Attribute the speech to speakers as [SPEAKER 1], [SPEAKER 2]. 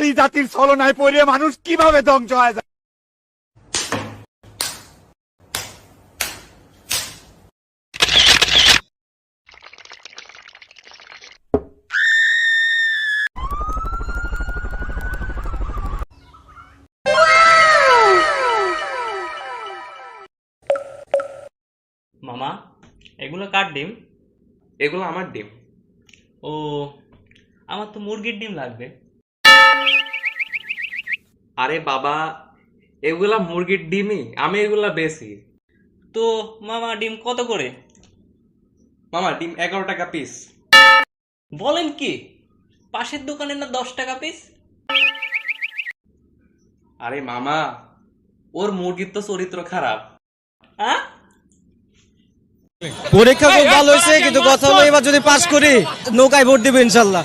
[SPEAKER 1] নারী জাতির ছলনায় পড়ে মানুষ কিভাবে ধ্বংস হয়ে যায়।
[SPEAKER 2] মামা, এগুলো কার ডিম?
[SPEAKER 3] এগুলো আমার ডিম।
[SPEAKER 2] ও, আমার তো মুরগির ডিম লাগবে।
[SPEAKER 3] আরে বাবা, এগুলা মুরগির ডিমই, আমি এগুলা বেশি।
[SPEAKER 2] তো মামা, ডিম কত করে?
[SPEAKER 3] মামা, ডিম 11 টাকা পিস।
[SPEAKER 2] বলেন কি, পাশের দোকানে না 10 টাকা পিস?
[SPEAKER 3] আরে মামা, ওর মুরগির তো চরিত্র খারাপ।
[SPEAKER 2] হ্যাঁ,
[SPEAKER 4] পরীক্ষা খুব ভালো হয়েছে, কিন্তু কথা হলো এবার যদি পাস করি নৌকায় ভোট দিবে ইনশাল্লাহ।